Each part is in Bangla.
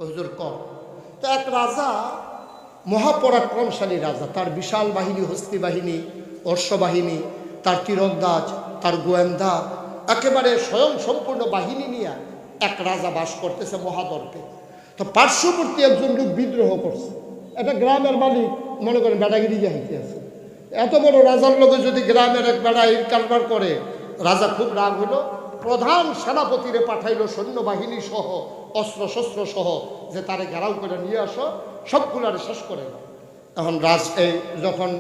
হুজুর কর। তো এক রাজা, মহাপরাক্রমশালী রাজা, তার বিশাল বাহিনী, হস্তি বাহিনী, অশ্ববাহিনী, তার তীরন্দাজ, তার গোয়েন্দা, একেবারে স্বয়ং সম্পূর্ণ বাহিনী নিয়ে এক রাজা বাস করতেছে মহাদর্পে। তো পার্শ্ববর্তী একজন লোক বিদ্রোহ করছে। একটা গ্রামের মালিক মনে করেন বেড়াগিরি যাইতে আছে, এত বড় রাজার লোকে যদি গ্রামের এক বেড়া এই কারবার করে, রাজা খুব রাগ হইল, প্রধান সেনাপতিরে পাঠাইল সৈন্যবাহিনী সহ, অস্ত্র শস্ত্র সহ, যে তারে ঘেরাও করে নিয়ে আসো, সবগুলারে শেষ করে দাও। এখন যখন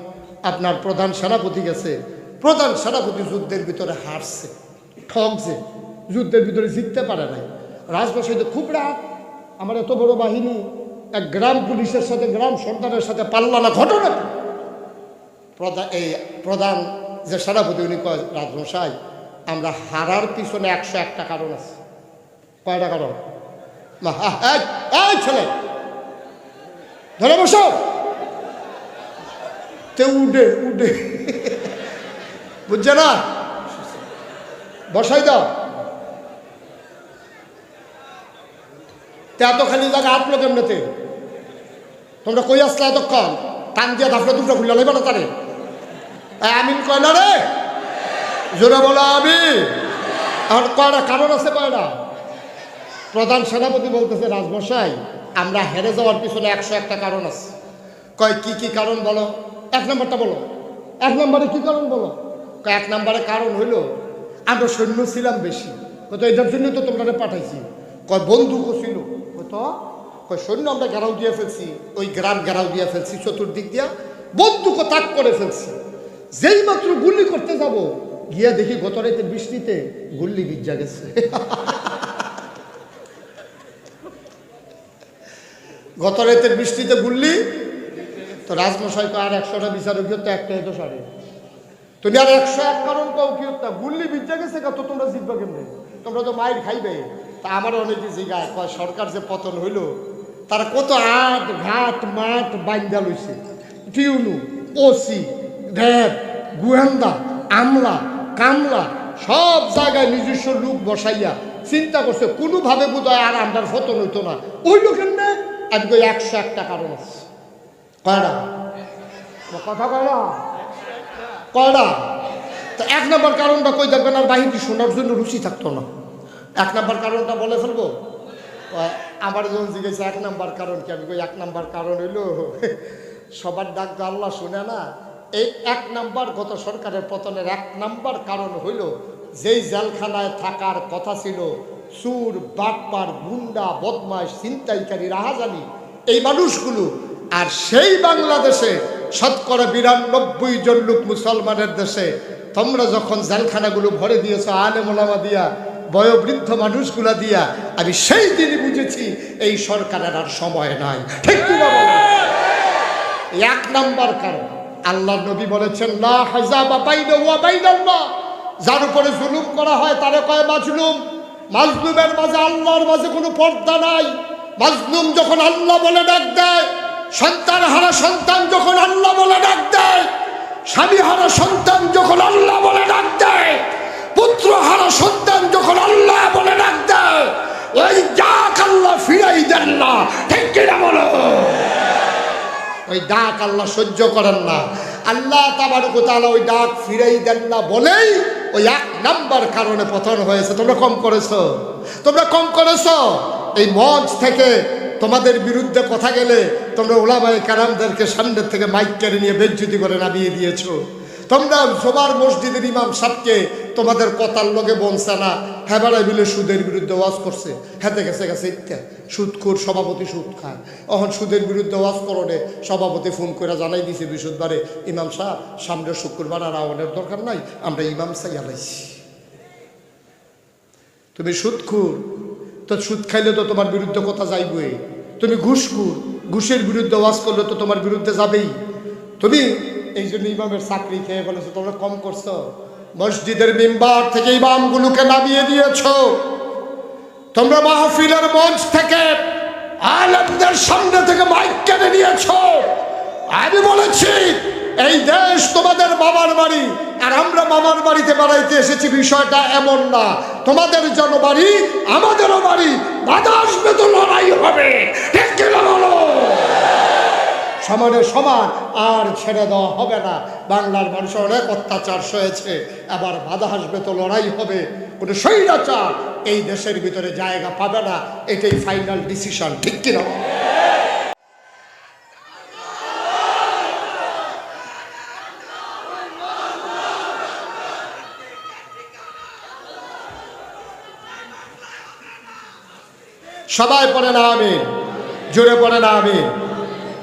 আপনার প্রধান সেনাপতি গেছে, প্রধান সেনাপতি যুদ্ধের ভিতরে হারছে, ঠকছে, যুদ্ধের ভিতরে জিততে পারে নাই। রাজমশাই তো খুব রাগ, আমার এত বড় বাহিনী এক গ্রাম পুলিশের সাথে, গ্রাম সর্দারের সাথে পাল্লা না, ঘটনা। প্রধান যে সেনাপতি উনি কয়, রাজমশাই আমরা হারার পিছনে 101টা কারণ আছে। কয়টা কারণ? ছেলে ধরে বসো, তে উঠে উঠে বুঝছে না, বসাই দাও। এতখানি জায়গা আটলো কেমনেতে? তোমরা কই আসলে এতক্ষণ? টান দিয়া ধাপড়া দুটো খুললে নেবে না তারে? আমিন কয় না রে, জোরে বলো আমি। আর কয়টা কারণ আছে? কয়টা? প্রধান সেনাপতি বলতেছে, রাজমশাই আমরা হেরে যাওয়ার পিছনে 101টা কারণ আছে। কয় কি কি কারণ বলো? 1 নম্বরটা বলো। 1 নম্বরে কি কারণ বলো? কয় 1 নম্বরে কারণ হইল আমরা সৈন্য ছিলাম বেশি। কত এটার জন্য তো তোমরা পাঠাইছি। কয় বন্দুকও ছিল। কত? কয় সৈন্য আমরা ঘেরাও দিয়ে ফেলছি, ওই গ্রাম ঘেরাও দিয়ে ফেলছি, চতুর্দিক দিয়া বন্দুকও তাক করে ফেলছি। যেই মাত্র গুলি করতে যাব, গিয়া দেখি গত রাতের বৃষ্টিতে গুল্লি ভিজা গেছে। গত রাতের বৃষ্টিতে গুল্লি। তো রাজমশাই তো আর 100টা বিচারক তো একটাই তো সারে, তুমি আর 101 কারণ কও কি হত্যা? গুল্লি ভিজা গেছে, তো তোমরা জিতবা কেমনে? তোমরা তো মাইর খাইবে। তা আমার অনেকে জিগায়, কয় সরকার যে পতন হইল, তারা কত আট ঘাট মাঠ বাইন্দা লইছে, টিউনু, ওসি, র্যাব, গোয়েন্দা, আমলা, কামলা, সব জায়গায় নিজস্ব লোক বসাইয়া চিন্তা করছে কোনোভাবে বোধহয় আর আন্ডার পতন হইতো না। ওই লোকের না আজকে 101টা কারণ আছে। কয়টা কথা? কয়টা? কয়টা? তো 1 নম্বর কারণটা কই দেখবেন, আর বাহিনী শোনার জন্য রুচি থাকতো না। 1 নম্বর কারণটা বলে ফেলবো। আমার যখন জিজ্ঞেস 1 নম্বর কারণ কি, আমি কই 1 নম্বর কারণ হইল সবার ডাক তো আল্লাহ শুনে না। এই 1 নম্বর গত সরকারের পতনের 1 নম্বর কারণ হইল, যেই জেলখানায় থাকার কথা ছিল চুর, বাটপার, গুন্ডা, বদমাশ, ছিনতাইকারী, রাহাজানি, এই মানুষগুলো, আর সেই বাংলাদেশে শতকরা 92 জন লোক মুসলমানের দেশে, তোমরা যখন জেলখানাগুলো ভরে দিয়েছ আলেম ওলামা দিয়া, বয়োবৃদ্ধ মানুষগুলা দিয়া, আমি সেই দিনই বুঝেছি এই সরকারের আর সময় নাই। ঠিক কিনা বলো? 1 নম্বর কারণ আল্লাহ নবী বলেছেন, লা হাজাবা বাইনাহু ওয়া বাইনাল্লাহ, যার উপরে জুলুম করা হয় তারে কয় মাজলুম। মাজলুমের মাঝে আল্লাহর মাঝে কোনো পর্দা নাই। মাজলুম যখন আল্লাহ বলে ডাক দেয়, সন্তান হারা সন্তান যখন আল্লাহ বলে ডাক দেয়, স্বামী হারা সন্তান যখন আল্লাহ বলে ডাক দেয়, পুত্র হারা সন্তান যখন আল্লাহ বলে ডাক দেয়, ওই ডাক আল্লাহ ফিরাই দেন না। ঠিক কিনা বলো? ওই ডাক আল্লাহ সহ্য করেন না। আল্লাহ তাবারক ওয়া তাআলা ওই ডাক ফিরাই দেন না বলেই ওই 1 নম্বর কারণে পতন হয়েছে। তোমরা কম করেছো, তোমরা কম করেছো। এই মঞ্চ থেকে তোমাদের বিরুদ্ধে কথা গেলে তোমরা উলামায়ে কেরামদেরকে সামনের থেকে মাইক কেড়ে নিয়ে বেজ্জতি করে নামিয়ে দিয়েছো। তোমরা সবার মসজিদের ইমাম সাহেবকে তোমাদের কথার লগে বলছে না, হ্যাঁ বেড়াই মিলে সুদের বিরুদ্ধে ওয়াজ করছে, হেতে গেছে গেছে ইত্যা সুদখোর সভাপতি সুদ খায়। এখন সুদের বিরুদ্ধে ওয়াজ করণে সভাপতি ফোন করে জানাই দিছে বৃহস্পতিবারে, ইমাম সাহেব সামনের শুক্রবার আর আওয়ানের দরকার নাই, আমরা ইমাম সাহেব আলাইছি। তুমি সুদখোর, তো সুদ খাইলে তো তোমার বিরুদ্ধে কথা যাইবই। তুমি ঘুষখোর, ঘুষের বিরুদ্ধে ওয়াজ করলে তো তোমার বিরুদ্ধে যাবেই। তুমি এই জন্য ইমামের চাকরি খেয়ে বলেছো, তোমরা কম করছো। মসজিদের মিম্বার থেকে ইমামগুলোকে নামিয়ে দিয়েছ। তোমরা মাহফিলের মঞ্চ থেকে আলেমদের সামনে থেকে মাইক কেড়ে নিয়েছ। আমি বলেছি এই দেশ তোমাদের বাবার বাড়ি, আর আমরা মামার বাড়িতে বেড়াইতে এসেছি, বিষয়টা এমন না। তোমাদের জনবাড়ি, আমাদেরও বাড়ি, বাধা আসবে তো লড়াই হবে। সমানে সমান আর ছেড়ে দেওয়া হবে না। বাংলার মানুষের অনেক অত্যাচার সয়েছে, আবার বাধা আসবে তো লড়াই হবে। কোনো স্বৈরাচার এই দেশের ভিতরে জায়গা পাবে না, এটাই ফাইনাল ডিসিশন, ঠিক কিনা? সবাই পড়ে না আমিন, জোরে পড়ে না আমিন।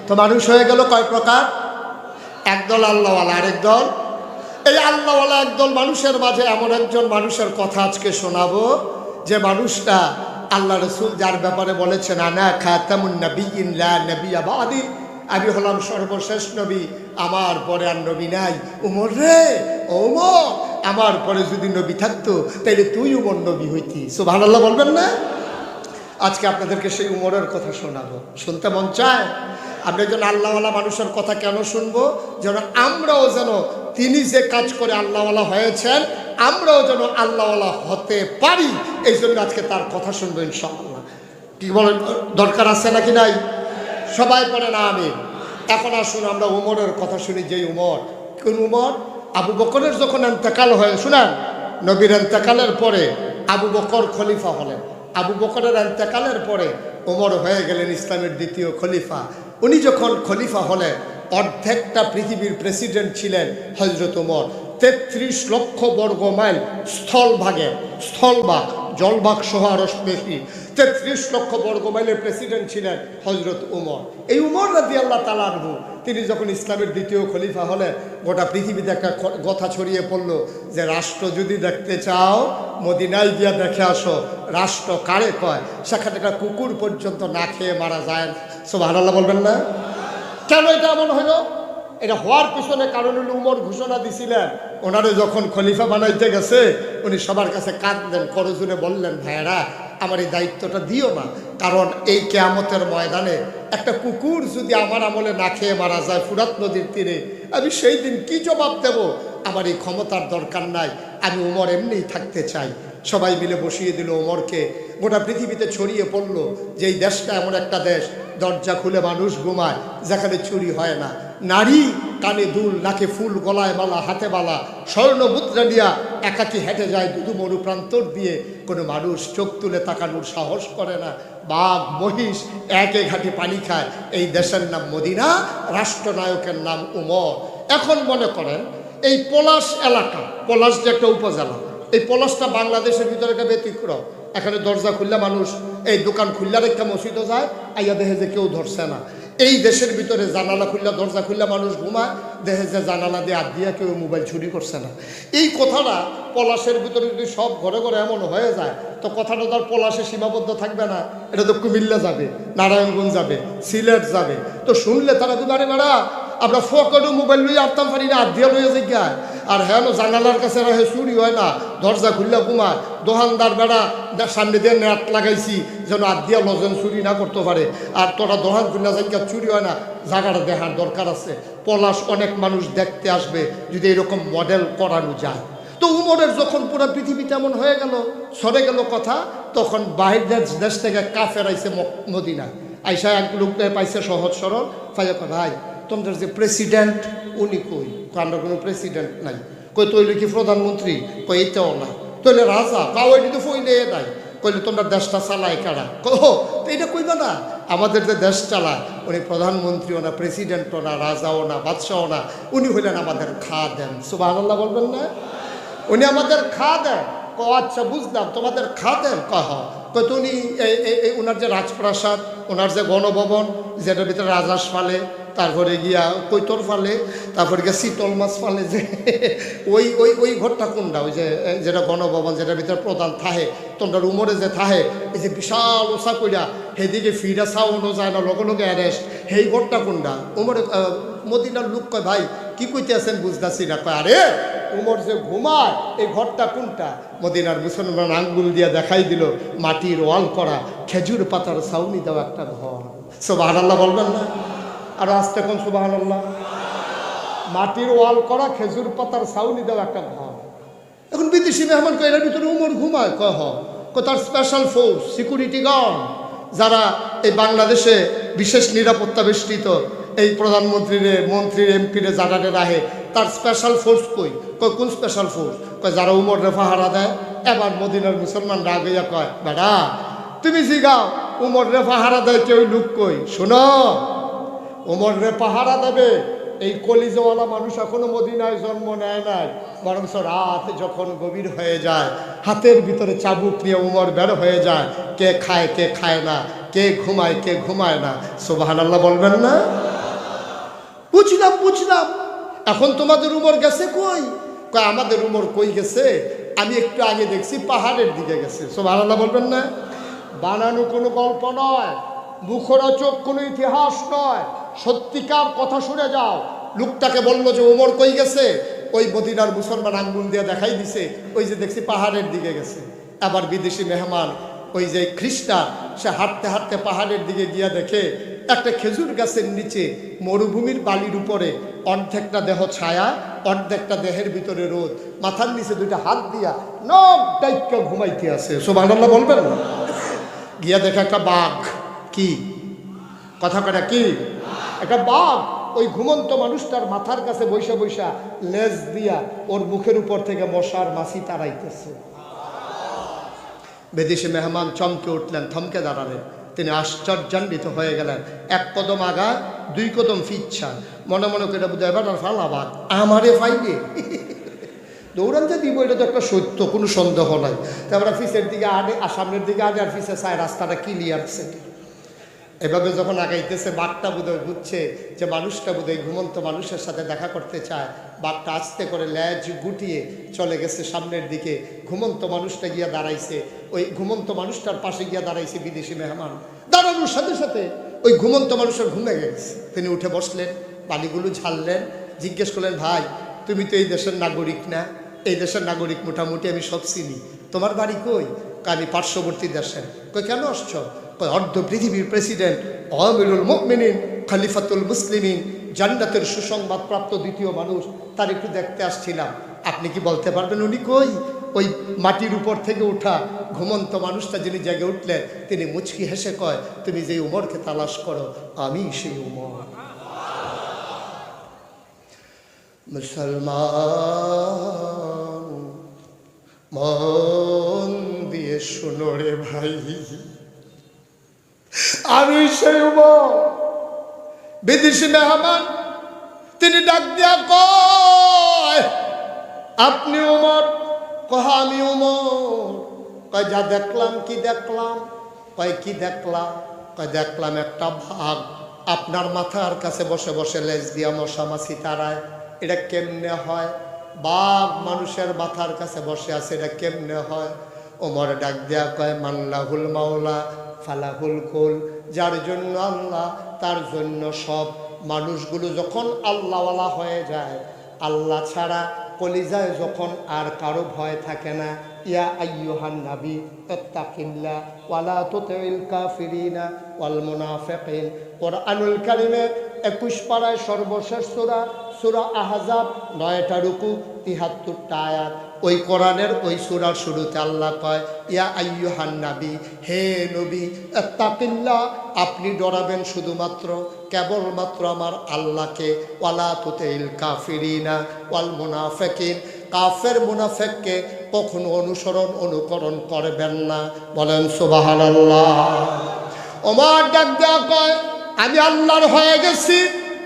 তো মানুষ হয়ে গেল কয় প্রকার? একদল আল্লাহওয়ালা, আরেক দল। এই আল্লাহওয়ালা একদল মানুষের মাঝে এমন একজন মানুষের কথা আজকে শোনাবো, যে মানুষটা আল্লাহ রসুল যার ব্যাপারে বলেছেন আনা খাতামুন নাবিয়্যিন লা নাবিয়্যা বাদি, আমি হলাম সর্বশেষ নবী, আমার পরে আর নবী নাই। উমর রে, ওমর, আমার পরে যদি নবী থাকতো তাইলে তুই উমর নবী হইতি। সুবহানাল্লাহ বলবেন না? আজকে আপনাদেরকে সেই উমরের কথা শোনাবো। শুনতে মন চায়? আমরা যেন আল্লাহওয়ালা মানুষের কথা কেন শুনবো? যেন আমরাও যেন তিনি যে কাজ করে আল্লাহওয়ালা হয়েছেন, আমরাও যেন আল্লাহওয়ালা হতে পারি, এই জন্য আজকে তার কথা শুনবো ইনশাআল্লাহ। কি বলেন, দরকার আছে নাকি নাই? সবাই পড়ে না আমিন। এখন আসুন আমরা উমরের কথা শুনি। যেই উমর, কোন উমর? আবু বকরের যখন ইন্তেকাল হয়, শুনেন, নবীর ইন্তেকালের পরে আবু বকর খলিফা হলেন। আবু বকরের ইন্তেকালের পরে ওমর হয়ে গেলেন ইসলামের দ্বিতীয় খলিফা। উনি যখন খলিফা হলেন, অর্ধেকটা পৃথিবীর প্রেসিডেন্ট ছিলেন হজরত ওমর। ৩৩ লক্ষ বর্গ মাইল স্থলভাগ, জলভাগ সহ আরো বেশি, ৩৩ লক্ষ বর্গ মাইলের প্রেসিডেন্ট ছিলেন হজরত ওমর। এই উমর রাদিয়াল্লাহু তাআলা আনহু, তিনি যখন ইসলামের দ্বিতীয় খলিফা হলেন, গোটা পৃথিবীতে একটা কথা ছড়িয়ে পড়ল যে রাষ্ট্র যদি দেখতে চাও মদিনায় গিয়া দেখে আসো। রাষ্ট্র কারে কয়? সেখানে একটা কুকুর পর্যন্ত না খেয়ে মারা যায়। সুবহানাল্লাহ বলবেন না? কেন এটা এমন হলো? এটা হওয়ার পিছনে কারণ হলো উমর ঘোষণা দিছিলেন, ওনারে যখন খলিফা বানাইতে গেছে উনি সবার কাছে কাঁদলেন, করজোরে বললেন, ভাইয়েরা আমার এই দায়িত্বটা দিও না, কারণ এই কিয়ামতের ময়দানে একটা কুকুর যদি আমার আমলে না খেয়ে মারা যায় ফুরাত নদীর তীরে, আমি সেই দিন কি জবাব দেব? আমার এই ক্ষমতার দরকার নাই, আমি উমর এমনিই থাকতে চাই। সবাই মিলে বসিয়ে দিল ওমরকে। গোটা পৃথিবীতে ছড়িয়ে পড়লো যে এই দেশটা এমন একটা দেশ, দরজা খুলে মানুষ ঘুমায়, যেখানে চুরি হয় না। নারী কানে দুল, নাকে ফুল, গলায় মালা, হাতে বালা, স্বর্ণ মুদ্রা নিয়া একাকি হেঁটে যায় দুদু মরু প্রান্তর দিয়ে। কোনো মানুষ চোখ তুলে তাকানোর সাহস করে না। বাঘ মহিষ একে ঘাটে পানি খায়। এই দেশের নাম মদিনা, রাষ্ট্রনায়কের নাম উমর। এখন মনে করেন এই পলাশ এলাকা, পলাশ যে একটা উপজেলা, এই পলাশটা বাংলাদেশের ভিতরে একটা ব্যতিক্রম। এখানে দরজা খুললে মানুষ, এই দোকান খুললে রেখা মসজিদও যায়, আইয়া দেখে যে কেউ ধরছে না। এই দেশের ভিতরে জানালা খুললে, দরজা খুললে মানুষ ঘুমায়, দেখে যে জানালা দিয়ে হাত দিয়া কেউ মোবাইল চুরি করছে না। এই কথাটা পলাশের ভিতরে যদি সব ঘরে ঘরে এমন হয়ে যায়, তো কথাটা তো আর পলাশে সীমাবদ্ধ থাকবে না, এটা তো কুমিল্লা যাবে, নারায়ণগঞ্জ যাবে, সিলেট যাবে। তো শুনলে তারা তো আরে বেড়া আমরা ফকটও মোবাইল লইয়া আটতাম পারি না, হাত দিয়া লইয়া যাই। আর হ্যাঁ জানালার কাছে রাখে চুরি হয় না, দরজা খুললে ঘুমায়। দোকানদার বেড়া সামনে দিয়ে নেট লাগাইছি যেন হাত দিয়া লজেন চুরি না করতে পারে। আর তোরা দোকান খুললে যাই চুরি হয় না, জায়গাটা দেখার দরকার আছে। পলাশ অনেক মানুষ দেখতে আসবে যদি এরকম মডেল করানো যায়। তো উমরের যখন পুরো পৃথিবীতে এমন হয়ে গেল, সরে গেল কথা, তখন বাইরের দেশ থেকে কাফের আইসে মদিনায়। আইসা এক লোককে পাইছে সহজ সরল, পাইয়া ভাই তোমাদের যে প্রেসিডেন্ট উনি কই? আমরা কোনো প্রেসিডেন্ট নাই। কই তৈলে কি প্রধানমন্ত্রী? কই এটাও না। তৈলে রাজা? কাউ এটি তো ফইলে নাই। কইলে তোমরা দেশটা চালায় কারা? কো তো এটা কইবা না, আমাদের যে দেশ চালায় উনি প্রধানমন্ত্রীও না, প্রেসিডেন্টও না, রাজাও না, বাদশাও না, উনি হইলেন আমাদের দেন। সুবহানাল্লাহ বলবেন না? উনি আমাদের দেন। ক আচ্ছা বুঝলাম, তোমাদের দেন? কহ কই তো উনি ওনার যে রাজপ্রাসাদ, ওনার যে গণভবন, যেটার ভিতরে রাজাস ফালে, তারপরে গিয়া কৈতর ফালে, তারপরে গিয়া শীতল মাছ ফালে, যে ওই ওই ওই ঘরটা কোনটা? ওই যে যেটা গণভবন, যেটার ভিতরে প্রধান থাহে, তোমরা উমরে যে থাহে, এই যে বিশাল ওষা কইরা সেদিকে ফিরা চাওয়ানো যায় না, লগে লগে অ্যারেস্ট, সেই ঘরটা কোনটা? উমরে মদিনার লোক কয় ভাই কি কইতে আছেন বুঝতেছি না। কয় আরে উমর যে ঘুমায় এই ঘরটা কোনটা? মদিনার মুসলমান আঙ্গুল দিয়া দেখাই দিল, মাটির ওয়াল করা, খেজুর পাতার ছাউনি দেওয়া একটা ঘর। সুবহানাল্লাহ বলবেন না? আর আস্তে কোন সুবহানাল্লাহ। মাটির ওয়াল করা, খেজুর পাতার ছাউনি দেওয়া একটা ঘর। এখন বিদেশি মেহমান কয় এর ভিতরে উমর ঘুমায়? কয় তার স্পেশাল ফোর্স, সিকিউরিটি গার্ড, যারা এই বাংলাদেশে বিশেষ নিরাপত্তা বেষ্টিত এই প্রধানমন্ত্রীরে মন্ত্রীর এমপিরে যারা রাহে তার স্পেশাল ফোর্স কই কয় কোন স্পেশাল ফোর্স কয় যারা উমরে পাহারা দেয়। এবার মদিনার মুসলমান রাগ হইয়া কয় বেড়া তুমি জিগাও উমরে পাহারা দেয় কেউ লুক কই শোনো উমরে পাহারা দেবে এই কলিজাওয়ালা মানুষ এখনো মদিনায় জন্ম নেয় নাই, বরঞ্চ রাত যখন গভীর হয়ে যায় হাতের ভিতরে চাবুক নিয়ে উমর বের হয়ে যায়, কে খায় কে খায় না, কে ঘুমায় না। সুবহানাল্লাহ বলবেন না? বুঝলাম এখন তোমাদের উমর গেছে কই? কয় আমাদের উমর কই গেছে, আমি একটু আগে দেখছি পাহাড়ের দিকে গেছে। সুবহানাল্লাহ বলবেন না? বানানো কোনো গল্প নয়, মুখরোচক কোনো ইতিহাস নয়, সত্যিকার কথা শুনে যাও। লোকটাকে বললো যে উমর কই গেছে, ওই মদিনার মুসলমান আঙ্গুল দিয়ে দেখাই দিছে ওই যে দেখছি পাহাড়ের দিকে গেছে। আবার বিদেশি মেহমান ওই যে খ্রিস্টান সে হাঁটতে হাঁটতে পাহাড়ের দিকে গিয়া দেখে একটা খেজুর গাছের নিচে মরুভূমির বালির উপরে অর্ধেকটা দেহ ছায়া অর্ধেকটা দেহের ভিতরে রোদ, মাথার নিচে দুইটা হাত দিয়া নখ ডাইক্কা ঘুমাইতে আছে। সুবহানাল্লাহ বলবেন না? গিয়া দেখে একটা বাঘ, কি কথা কটা কি একটা বাঘ ওই ঘুমন্ত মানুষটার মাথার কাছে বৈশা বৈশা লেজ দিয়া ওর মুখের উপর থেকে মশার মাছি তাড়াইতেছে। বিদেশি মেহমান চমকে উঠলেন, থমকে দাঁড়ালেন, তিনি আশ্চর্যান্বিত হয়ে গেলেন। এক কদম আগা দুই কদম ফিচ্ছা, মনে মনে করে বোধ এবার আর ফালাবাদ আমারে ফাইবে দৌড়ান যে দিব, এটা তো একটা সত্য, কোনো সন্দেহ নাই। তারপরে ফিসের দিকে আগে আর সামনের দিকে আগে আর ফিসে চায় রাস্তাটা ক্লিয়ার সেটি। এভাবে যখন আগাইতেছে বাঘটা বোধহয় বুঝছে যে মানুষটা বোধহয় ঘুমন্ত মানুষের সাথে দেখা করতে চায়। বাঘটা আস্তে করে ল্যাজ গুটিয়ে চলে গেছে সামনের দিকে। ঘুমন্ত মানুষটা গিয়া দাঁড়াইছে, ওই ঘুমন্ত মানুষটার পাশে গিয়া দাঁড়াইছে বিদেশি মেহমান। দাঁড়ানোর সাথে সাথে ওই ঘুমন্ত মানুষের ঘুমে গেছে। তিনি উঠে বসলেন, বালিগুলো ঝাড়লেন, জিজ্ঞেস করলেন ভাই তুমি তো এই দেশের নাগরিক না? এই দেশের নাগরিক মোটামুটি আমি সব চিনি, তোমার বাড়ি কই? আমি পার্শ্ববর্তী দেশের। কই কেন আসছ? অর্ধ পৃথিবীর প্রেসিডেন্ট আমিরুল মুমিনিন খলিফাতুল মুসলিমিন জান্নাতের সুসংবাদ প্রাপ্ত দ্বিতীয় মানুষ, তার একটু দেখতে আসছিলাম। আপনি কি বলতে পারবেন উনি কই? ওই মাটির উপর থেকে উঠা ঘুমন্ত মানুষটা যিনি জেগে উঠলেন তিনি মুচকি হেসে কয় তুমি যে উমরকে তালাশ করো আমি সেই উমর। মুসলমান মন দিয়ে শোনো রে ভাই, আমি সেই উমর। বিদেশি মেহমান তিনি ডাক দিয়া কয় আপনি উমর? কয় আমি উমর। কয় যা দেখলাম কি দেখলাম? কয় কি দেখলাম? কয় দেখলাম একটা বাঘ আপনার মাথার কাছে বসে বসে লেজ দিয়া মশা মাছি তাড়ায়। এটা কেমনে হয়? বাঘ মানুষের মাথার কাছে বসে আছে, এটা কেমনে হয়? ওমর ডাক দিয়া কয় মাল্লাহুল মাওলা ফালাহুল কুল, যার জন্য আল্লাহ তার জন্য সব। মানুষগুলো যখন আল্লাহওয়ালা হয়ে যায়, আল্লাহ ছাড়া কলিজায় যখন আর কারো ভয় থাকে না, ইয়া আইয়ুহান নাবী ইত্তাকিল্লাহ ওয়ালা তুতিল কাফিরিনা ওয়াল মুনাফিকিন। কোরআনুল কারীমের 21 পারায় সর্বশেষ সূরা সূরা আহজাব 9টা রুকু 73টা আয়াত। ওই কোরআনের ওই সূরার শুরুতে আল্লাহ কয় ইয়া আইয়ুহান নাবী, হে নবী, ইত্তাকিল্লাহ, আপনি ডরাবেন শুধুমাত্র কেবলমাত্র আমার আল্লাহকে। ওয়ালা তুতিল কাফিরিনা ওয়াল মুনাফিকিন, কাফের মুনাফিককে কখনো অনুকরণ করবেন না। বলেন সুবহানাল্লাহ। ওমর ডাক দেয়া কয় আমি আল্লাহর হয়ে গেছি,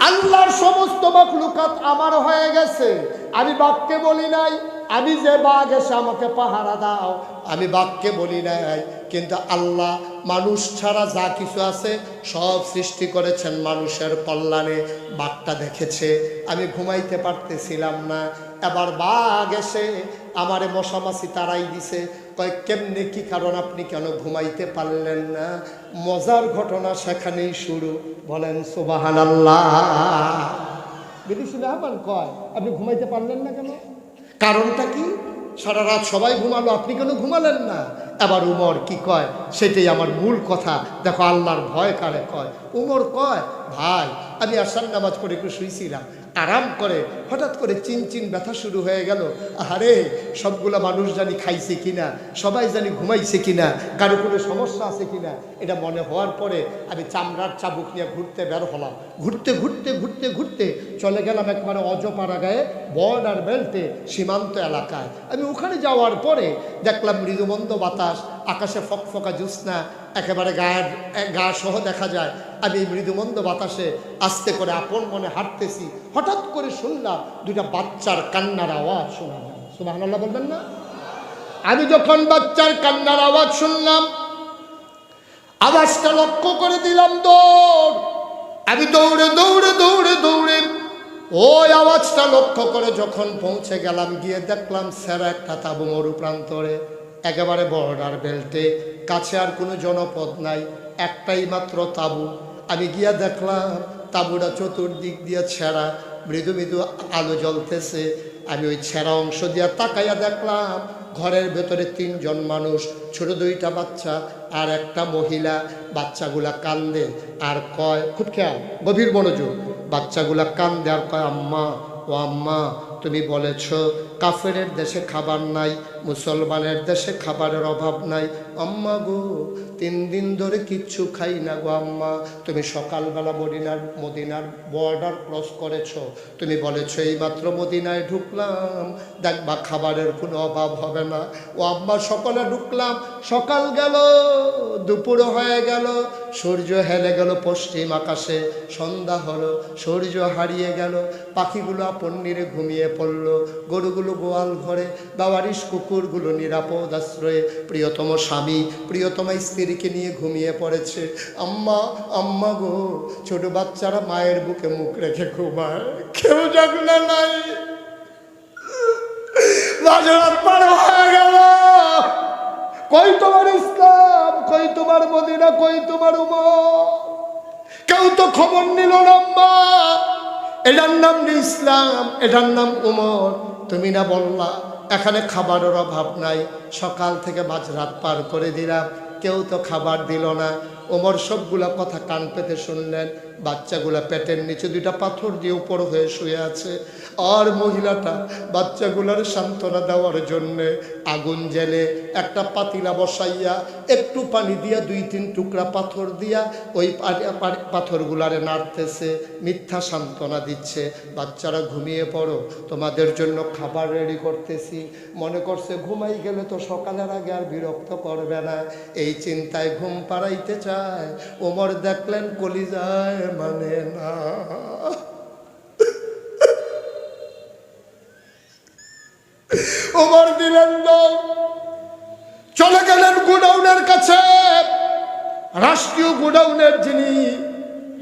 আল্লাহর সমস্ত মাখলুকাত আমার হয়ে গেছে। আমি বাঘকে বলি নাই আমি যে বাঘ এসে আমাকে পাহারা দাও, আমি বাঘকে বলি নাই। কিন্তু আল্লাহ মানুষ ছাড়া যা কিছু আছে সব সৃষ্টি করেছেন মানুষের কল্যাণে। বাঘটা দেখেছে আমি ঘুমাইতে পারতেছিলাম না, এবার বাঘ এসে আমারে মশামাছি তাড়াই দিছে। কয় কেমনে, কি কারণ, আপনি কেন ঘুমাইতে পারলেন না? মজার ঘটনা সেখানেই শুরু। বলেন সুবহানাল্লাহ। বিদেশি মেহমান কয় আপনি ঘুমাইতে পারলেন না কেন? কারণটা কি? সারা রাত সবাই ঘুমালো, আপনি কেন ঘুমালেন না? এবার উমর কি কয় সেটাই আমার মূল কথা। দেখো আল্লাহর ভয় কারে কয়। উমর কয় ভাই আমি আসার নামাজ পড়ে একটু শুয়েছিলাম, আরাম করে হঠাৎ করে চিনচিন ব্যথা শুরু হয়ে গেল। আরে সবগুলা মানুষ জানি খাইছে কিনা, সবাই জানি ঘুমাইছে কিনা, কারো কোনো সমস্যা আছে কিনা, এটা মনে হওয়ার পরে আমি চামড়ার চাবুক নিয়ে ঘুরতে বের হলাম। ঘুরতে ঘুরতে ঘুরতে ঘুরতে চলে গেলাম একবারে অজপাড়া গায়ে বর্ডার বেল্টে সীমান্ত এলাকায়। আমি ওখানে যাওয়ার পরে দেখলাম মৃদুমন্দ বাতাস, আকাশে ফকফকা জ্যোৎস্না, একেবারে গা সহ দেখা যায়। আমি মৃদুমন্দ বাতাসে আস্তে করে আপন মনে হাঁটতেছি। হঠাৎ করে শুনলাম দুইটা বাচ্চার কান্নার আওয়াজ শোনা যায়। সুবহানাল্লাহ বলবেন না? আমি যখন বাচ্চার কান্নার আওয়াজ শুনলাম, আওয়াজটা লক্ষ্য করে দিলাম দৌড়। আমি দৌড়ে দৌড়ে দৌড়ে দৌড়ে ওই আওয়াজটা লক্ষ্য করে যখন পৌঁছে গেলাম, গিয়ে দেখলাম স্যার একটা তাঁবু মরু প্রান্তরে, একেবারে বর্ডার বেল্টে, কাছে আর কোনো জনপদ নাই, একটাই মাত্র তাঁবু। আমি গিয়া দেখলাম তাঁবুটা চতুর্দিক দিয়ে ছেঁড়া, মৃদু মৃদু আলো জ্বলতেছে। আমি ওই ছেঁড়া অংশ দিয়া তাকাইয়া দেখলাম ঘরের ভেতরে 3 জন মানুষ, ছোট 2টা বাচ্চা আর একটা মহিলা। বাচ্চাগুলা কান্দে আর কয়, খুব খেয়াল, গভীর মনোযোগ, বাচ্চাগুলা কান্দে আর কয়, আম্মা ও আম্মা, তুমি বলেছ কাফেরের দেশে খাবার নাই, মুসলমানের দেশে খাবারের অভাব নাই। আম্মা গো, 3 দিন ধরে কিচ্ছু খাই না গো আম্মা। তুমি সকালবেলা মদিনার বর্ডার ক্রস করেছ, তুমি বলেছ এইমাত্র মদিনায় ঢুকলাম, দেখবা খাবারের কোনো অভাব হবে না। ও আম্মা, সকালে ঢুকলাম, সকাল গেল, দুপুর হয়ে গেল, সূর্য হেলে গেল পশ্চিম আকাশে, সন্ধ্যা হলো, সূর্য হারিয়ে গেল, পাখিগুলো আপন নিরে ঘুমিয়ে পড়ল, গরুগুলো গোয়াল ঘরে, বাবারিশ কুকুরগুলো নিরাপদ আশ্রয়ে প্রিয়তম স্বামী প্রিয়তম স্ত্রীকে নিয়ে ঘুমিয়ে পড়েছে। আম্মা, আম্মা গো, ছোট বাচ্চারা মায়ের বুকে মুখ রেখে ঘুমায়, কেউ জাগলে নাই। রাত পার হয়ে গেল, কই তোমার ইসলাম, কই তোমার মদিনা, কই তোমার উমর? কেউ তো খবর নিল না। আম্মা, এটার নাম ইসলাম, এটার নাম উমর, তুমি না বললা এখানে খাবারের অভাব নাই? সকাল থেকে মাঝরাত পার করে দিলাম, কেউ তো খাবার দিল না। ওমর সবগুলা কথা কান পেতে শুনলেন। বাচ্চাগুলা পেটের নিচে 2টা পাথর দিয়ে উপর হয়ে শুয়ে আছে। আর মহিলাটা বাচ্চাগুলার সান্ত্বনা দেওয়ার জন্যে আগুন জেলে একটা পাতিলা বসাইয়া একটু পানি দিয়া 2-3 টুকরা পাথর দিয়া ওই পাথরগুলারে নাড়তেছে, মিথ্যা সান্ত্বনা দিচ্ছে। বাচ্চারা ঘুমিয়ে পড়ো, তোমাদের জন্য খাবার রেডি করতেছি। মনে করছে ঘুমাই গেলে তো সকালের আগে আর বিরক্ত করবে না, এই চিন্তায় ঘুম পাড়াইতে চায়। ওমর দেখলেন কলিজায় মানে না। ওমর দিলেন দৌড়, চলে গেলেন গোডাউনের কাছে। রাষ্ট্রীয় গোডাউনের যিনি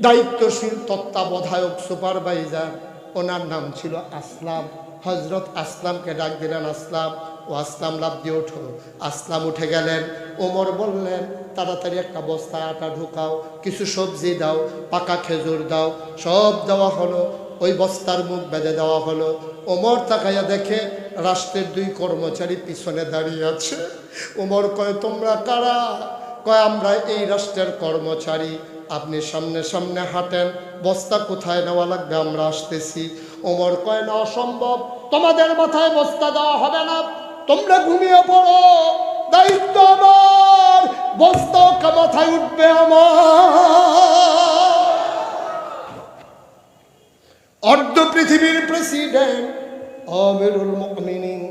দায়িত্বশীল তত্ত্বাবধায়ক সুপারভাইজার, ওনার নাম ছিল আসলাম। হজরত আসলামকে ডাক দিলেন, আসলাম। ও আসলাম, লাভ দিয়ে ওঠো। আসলাম উঠে গেলেন। ওমর বললেন, তাড়াতাড়ি একটা বস্তায় আটা ঢুকাও, কিছু সবজি দাও, পাকা খেজুর দাও। সব দেওয়া হলো, ওই বস্তার মুখ বেঁধে দেওয়া হলো। ওমর তাকাইয়া দেখে রাষ্ট্রের 2 কর্মচারী পিছনে দাঁড়িয়ে আছে। ওমর কয়, তোমরা কারা? কয়, আমরা এই রাষ্ট্রের কর্মচারী, আপনি সামনে সামনে হাঁটেন, বস্তা কোথায় নেওয়া লাগবে আমরা আসতেছি। ওমর কয়, না, অসম্ভব, তোমাদের মাথায় বস্তা দেওয়া হবে না, তোমরা ঘুমিয়ে পড়ো, দায়িত্ব আমার, বস্তা মাথায় উঠবে আমার। অর্ধ পৃথিবীর প্রেসিডেন্ট আমিরুল মুমিনিন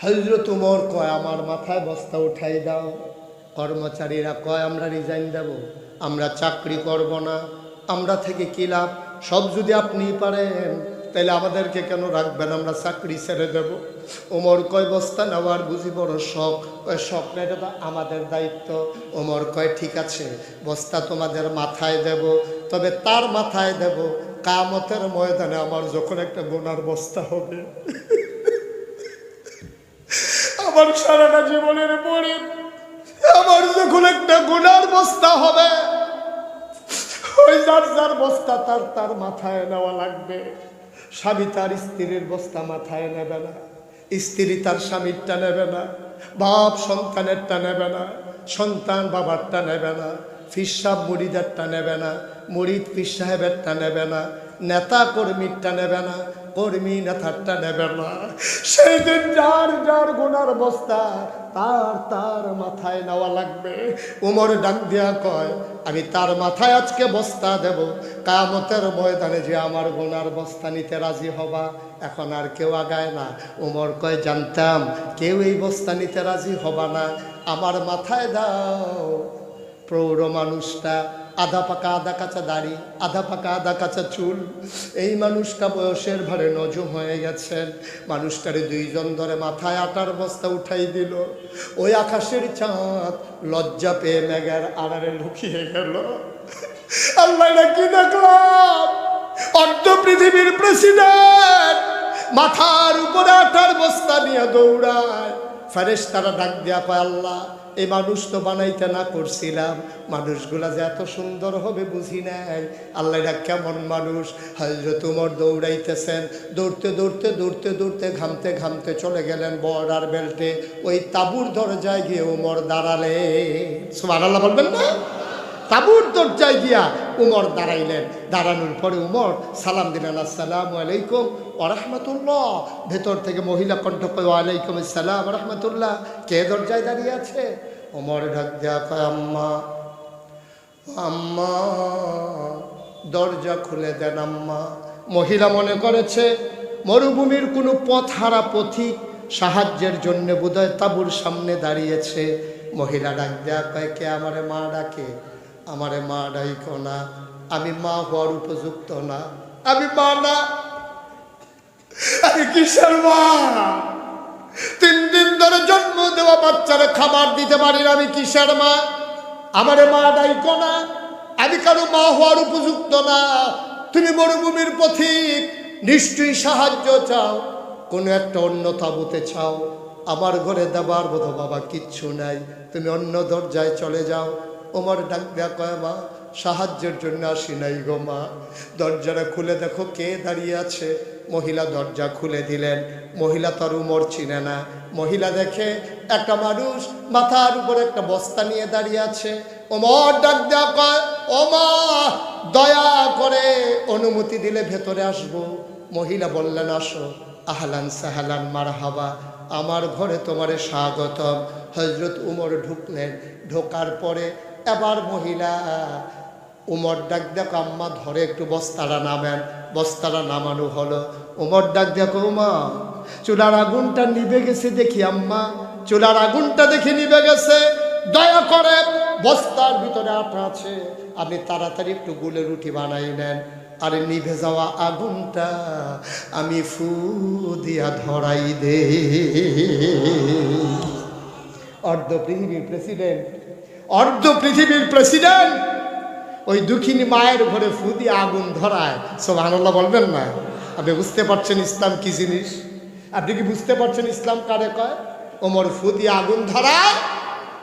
হযরত ওমর কয়, আমার মাথায় বস্তা উঠাই দাও। কর্মচারীরা কয়, আমরা রিজাইন দেব, আমরা চাকরি করব না, আমরা থেকে কি লাভ? সব যদি আপনি পারেন তাহলে আমাদেরকে কেন রাখবেন, আমরা চাকরি ছেড়ে দেব। ওমর কয়, বস্তা নেওয়ার বুঝি বড় শখ? কয়, শখ না, এটা তো আমাদের দায়িত্ব। ওমর কয়, ঠিক আছে, বস্তা তোমাদের মাথায় দেব, তবে তার মাথায় দেব কিয়ামতের ময়দানে আমার যখন একটা গুনার বস্তা হবে, আমার সারাটা জীবনের পরে আমার যখন একটা গুনার বস্তা হবে, ওই যার যার বস্তা তার তার মাথায় নেওয়া লাগবে। স্বামী তার স্ত্রীর বস্তা মাথায় নেবে না, স্ত্রী তার স্বামীরটা নেবে না, বাপ সন্তানেরটা নেবে না, সন্তান বাবারটা নেবে না, ফির সাহেব মুরিদেরটা নেবে না, মুরিদ ফির সাহেবেরটা নেবে না, নেতা কর্মীরটা নেবে না, কর্মী নেতারটা নেবে না। সেই দিন যার যার গুনার বস্তা তার মাথায় নেওয়া লাগবে। উমর ডাক দিয়া কয়, আমি তার মাথায় আজকে বস্তা দেব, কিয়ামতের ময়দানে যে আমার গুনার বস্তা নিতে রাজি হবা। এখন আর কেউ আগায় না। উমর কয়, জানতাম কেউ এই বস্তা নিতে রাজি হবা না, আমার মাথায় দাও। প্রৌঢ় মানুষটা, আধা পাকা আধা কাঁচা দাড়ি, আধা পাকা আধা কাঁচা চুল, এই মানুষটা বয়সের ভারে নজম হয়ে গেছেন। মানুষটারে দুইজন ধরে মাথায় আটার বস্তা উঠাই দিল। ওই আকাশের চাঁদ লজ্জা পেয়ে মেঘের আড়ারে লুকিয়ে গেল। আল্লাহ কি দেখলাম, অর্ধ পৃথিবীর প্রেসিডেন্ট মাথার উপরে আটার বস্তা নিয়ে দৌড়ায়। ফেরেশতারা ডাক দিয়া কয়, আল্লাহ এই মানুষ তো বানাইতে না করছিলাম, মানুষগুলা যে এত সুন্দর হবে বুঝি নাই। আল্লাহ এটা কেমন মানুষ। হযরত ওমর দৌড়াইতেছেন, দৌড়তে দৌড়তে দৌড়তে দৌড়তে ঘামতে ঘামতে চলে গেলেন বর্ডার বেল্টে। ওই তাঁবুর দরজায় গিয়ে ওমর দাঁড়ালেন। সুবহানাল্লাহ বলবেন না? তাঁবুর দরজায় গিয়া উমর দাঁড়াইলেন। দাঁড়ানোর পরে উমর সালাম দিলেন, আসসালামু আলাইকুম ওয়া রাহমাতুল্লাহ। ভেতর থেকে মহিলা কণ্ঠ কয়, ওয়ালাইকুম আসসালাম ওয়া রাহমাতুল্লাহ। কে দরজায় দাঁড়িয়ে আছে? উমর ঢাক দেয়া কয়, আম্মা, আম্মা দরজা খুলে দেন আম্মা। মহিলা মনে করেছে মরুভূমির কোনো পথহারা পথিক সাহায্যের জন্য বোধহয় তাঁবুর সামনে দাঁড়িয়েছে। মহিলা ডাক দেয়া কয়, কে আমারে মা ডাকে? আমারে মা ডাইকো না, আমি মা হওয়ার উপযুক্ত না, আমি মা না। আমি কিসের মা? 3 দিন ধরে জন্ম দেওয়া বাচ্চারে খাবার দিতে পারি না, আমি কিসের মা? আমারে মা ডাইকো না, আমি কারো মা হওয়ার উপযুক্ত না। তুমি মরুভূমির পথিক, নিশ্চয়ই সাহায্য চাও, কোনো একটা অন্য তাঁবুতে চাও। আমার ঘরে দেবার বোধ বাবা কিচ্ছু নাই, তুমি অন্য দরজায় চলে যাও। ওমর ডাক দেয়া কয়, মা সাহায্যের জন্য আসি নাই গো মা, দরজাটা খুলে দেখো কে দাঁড়িয়ে আছে। মহিলা দরজা খুলে দিলেন। মহিলা তার উমর চিনে না। মহিলা দেখে একটা মানুষ মাথার উপরে একটা বস্তা নিয়ে দাঁড়িয়ে আছে। ওমর ডাক দেয়া কয়, ও মা দয়া করে অনুমতি দিলে ভেতরে আসবো। মহিলা বললেন, আসো। আহলান সাহলান মারহাবা, আমার ঘরে তোমারে স্বাগতম। হযরত উমর ঢুকলেন। ঢোকার পরে এবার মহিলা উমর ডাক দেখো, আম্মা ধরে একটু বস্তাটা নামেন। বস্তাটা নামানো হলো। উমর ডাক দেখো, মা চুলার আগুনটা নিভে গেছে দেখি আম্মা, চুলার আগুনটা দেখি নিভে গেছে, দয়া করে বস্তার ভিতরে আটা আছে, আপনি তাড়াতাড়ি একটু গুলে রুটি বানাই নেন। আরে নিভে যাওয়া আগুনটা আমি ফু দিয়া ধরাই দে। অর্ধ পৃথিবীর প্রেসিডেন্ট, অর্ধ পৃথিবীর প্রেসিডেন্ট ওই দুঃখিনী মায়ের ঘরে ফু দিয়ে আগুন ধরায়। সুবহানাল্লাহ বলবেন না? আপনি বুঝতে পারছেন ইসলাম কি জিনিস? আপনি কি বুঝতে পারছেন ইসলাম কারে কয়? ওমর ফু দিয়ে আগুন ধরায়,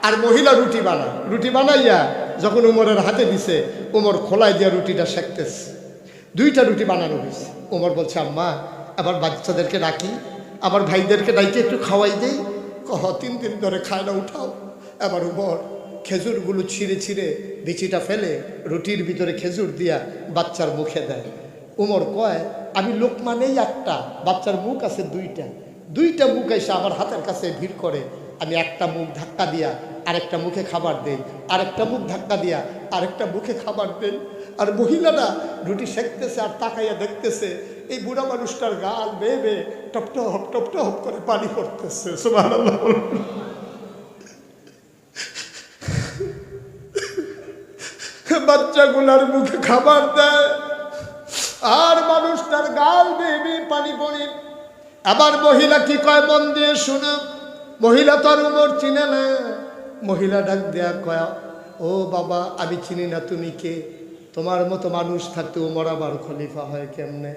আর মহিলা রুটি বানায়। রুটি বানাইয়া যখন উমরের হাতে দিছে, উমর খোলাই দিয়া রুটিটা সেঁকতেছে। 2টা রুটি বানানো হয়েছে। উমর বলছে, আম্মা আবার বাচ্চাদেরকে ডাকি, আবার ভাইদেরকে ডাইকে একটু খাওয়াই দেই। 3 দিন ধরে খায় না, উঠাও। এবার উমর খেজুরগুলো ছিঁড়ে ছিঁড়ে বিচিটা ফেলে রুটির ভিতরে খেজুর দিয়া বাচ্চার মুখে দেয়। উমর কয়, আমি লোকমা নেই একটা, বাচ্চার মুখ আছে 2টা মুখ এসে আমার হাতের কাছে ভিড় করে। আমি একটা মুখ ধাক্কা দিয়া আরেকটা মুখে খাবার দেই, আরেকটা মুখ ধাক্কা দিয়া আরেকটা মুখে খাবার দেই। আর মহিলারা রুটি সেঁকতেছে আর তাকাইয়া দেখতেছে এই বুড়া মানুষটার গাল বেয়ে বেয়ে টপটপ টপটপ করে পানি পড়তেছে। সুবহানাল্লাহ। বাচ্চাগুলার মুখে খাবার দেয় আর মানুষটার গাল বেয়ে বেয়ে পানি পড়ে। আবার মহিলা কি কয় মন দিয়ে শুনো। মহিলা তো আর উমর চিনে না। মহিলা ডাক দেয়া কয়, ও বাবা আমি চিনি না, তুমি কে? তোমার মতো মানুষ থাকতে উমর আবার খলিফা হয় কেমনে?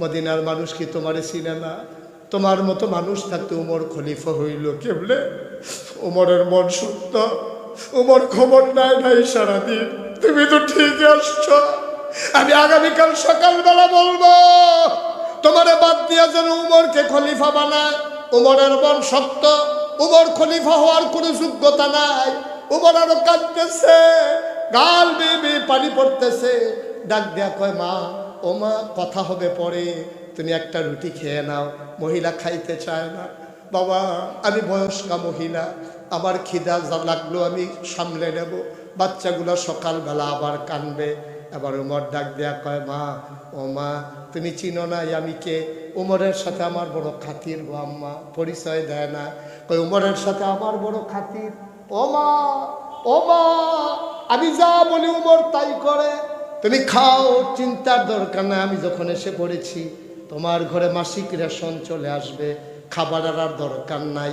মদিনার মানুষ কি তোমারে চিনে না? তোমার মতো মানুষ থাকতে উমর খলিফা হইল কেমনে? উমরের মন সুপ্ত, উমর খবর নাই সারাদিন। তুমি তো ঠিক আসছ, আমি আগামীকাল সকালবেলা বলবো তোমারে বাদ দিয়া যেন উমরকে খলিফা বানায়। উমরের মন সত্য, উমর খলিফা হওয়ার কোনো যোগ্যতা নাই। উমর আরো কাঁদতেছে, গাল বেয়ে বেয়ে পানি পড়তেছে। ডাক দেয়া কয়, মা ও মা, কথা হবে পরে, তুমি একটা রুটি খেয়ে নাও। মহিলা খাইতে চায় না। বাবা আমি বয়স্কা মহিলা, আমার খিদা যা লাগলো আমি সামলে নেব, বাচ্চাগুলো সকালবেলা আবার কানবে। এবার উমর ডাক দেয়া কয়, মা ও মা, তুমি চিনো না আমি কে? উমরের সাথে আমার বড় খাতির গো আম্মা। পরিচয় দেয় না, কই উমরের সাথে আমার বড় খাতির। ও মা, ও মা, আমি যা বলি উমর তাই করে। তুমি খাও, চিন্তার দরকার নাই, আমি যখন এসে পড়েছি তোমার ঘরে মাসিক রেশন চলে আসবে, খাবার আর দরকার নাই।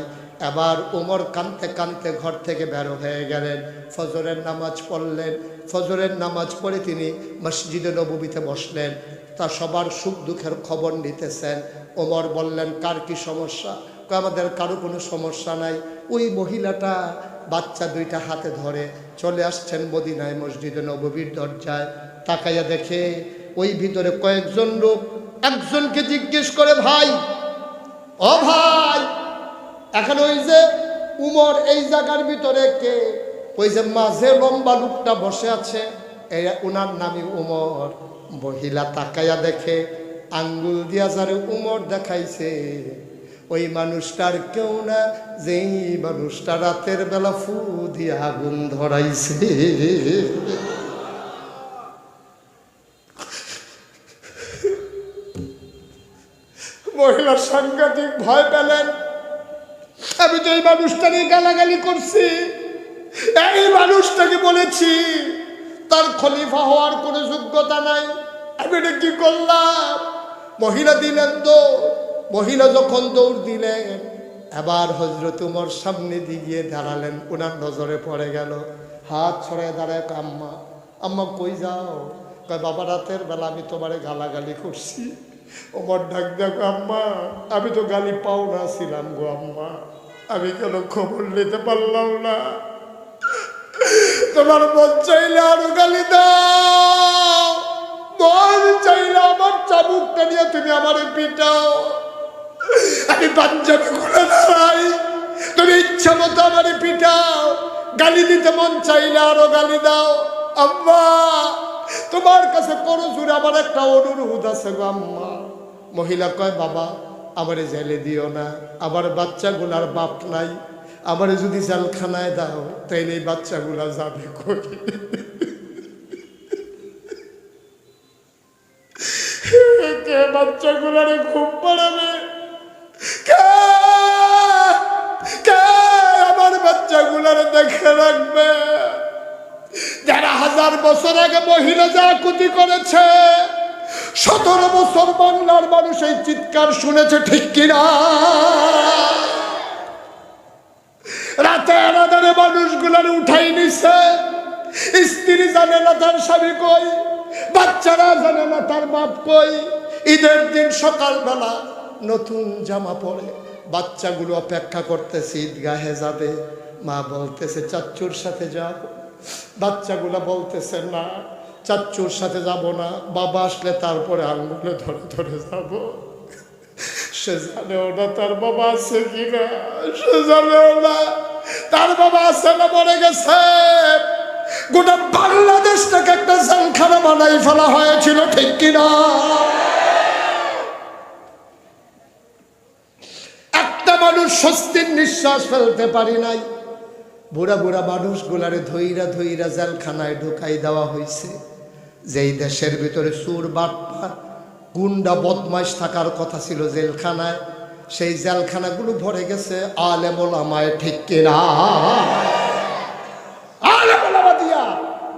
এবার উমর কাঁদতে কাঁদতে ঘর থেকে বের হয়ে গেলেন। ফজরের নামাজ পড়লেন। ফজরের নামাজ পড়ে তিনি মসজিদে নববীতে বসলেন। তা সবার সুখ দুঃখের খবর নিতেছেন। ওমর বললেন, কার কি সমস্যা? আমাদের কারো কোনো সমস্যা নাই। ওই মহিলাটা বাচ্চা দুইটা হাতে ধরে চলে আসছেন মদিনায় মসজিদে নববীর দরজায়। তাকাইয়া দেখে ওই ভিতরে কয়েকজন লোক একজনকে জিজ্ঞেস করে, ভাই ও ভাই, এখন ওই যে উমর এই জায়গার ভিতরে কে? ওই যে মাঝে লম্বা লোকটা বসে আছে, এই উনার নামই উমর। মহিলা তাকাইয়া দেখে আঙ্গুল দিয়া যারে উমর দেখাইছে ওই মানুষটার কেউ না, যেই মানুষটা রাতের বেলা ফু দিয়ে আগুন ধরাইছে। মহিলা সাংঘাতিক ভয় পেলেন। আমি তো এই মানুষটাকে গালাগালি করছি, এই মানুষটাকে বলেছি তার খলিফা হওয়ার কোনো যোগ্যতা নাই, আমি এটা কি করলাম? মহিলা দিলেন দৌড়। মহিলা যখন দৌড় দিলেন, এবার হযরত উমর সামনে দিয়ে দাঁড়ালেন। ওনার নজরে পড়ে গেল। হাত ছড়ায় দাঁড়ায়, আম্মা আম্মা কই যাও? কয়, বাবা রাতের বেলা আমি তোমারে গালাগালি করছি। ওমর ডাক দেখো, আম্মা আমি তো গালি পাও না ছিলাম গো আম্মা, আমি কেন খবর নিতে পারলাম না? তোমার মন চাইলে আরো গালি দাও, মন চাইলে আমার চাবুকটা নিয়ে তুমি আমারে পিটাও, আমি পাঞ্জাবি খুলে দাঁড়াই, তুমি ইচ্ছা মতো আমারে পিটাও, গালি দিতে মন চাইলে আরো গালি দাও। আম্মা তোমার কাছে করো জোরে আমার একটা অনুরোধ আছে গো আম্মা। মহিলা কয়, বাবা আমারে জেলে দিও না, আমার বাচ্চাগুলার বাপ নাই, আমারে যদি জেলখানায় দাও তাইলে এই বাচ্চাগুলা যাবে কই? কে বাচ্চাগুলারে ঘুম পাড়াবে? কে আমার বাচ্চাগুলারে দেখে রাখবে? ১,৫০০ বছর আগে মহিলা যা ক্ষতি করেছে, ১৭ বছর বাংলার মানুষ এই চিৎকার শুনেছে, ঠিক কিনা? রাতে আনাদারে মানুষগুলার উঠাই নিছে। স্ত্রী জানে না তার স্বামী কই, বাচ্চারা জানে না তার বাপ কই। ঈদের দিন সকালবেলা নতুন জামা পরে বাচ্চাগুলো অপেক্ষা করতেছে, ঈদগাহে যাবে। মা বলতেছে চাচ্চুর সাথে যাব, বাচ্চাগুলা বলতেছে না চাচ্চুর সাথে যাব না, বাবা আসলে তারপরে আঙ্গুলে ধরে ধরে যাব। সে জানেও না তার বাবা আছে কিনা, সে জানেও না তার বাবা আছে না মরে গেছে। গোটা বাংলাদেশটাকে একটা জেলখানা বানাই ফেলা হয়েছিল, ঠিক কিনা? একটা মানুষ স্বস্তির নিঃশ্বাস ফেলতে পারি নাই। বুড়া বুড়া মানুষগুলারে ধইরা ধইরা জেলখানায় ঢুকাই দেওয়া হয়েছে। যেই দেশের ভিতরে চোর বাটপার গুন্ডা বদমাইশ থাকার কথা ছিল জেলখানায়, সেই জেলখানাগুলো ভরে গেছে আলেম ওলামায়, ঠিক কিনা? আলেম ওলামা দিয়া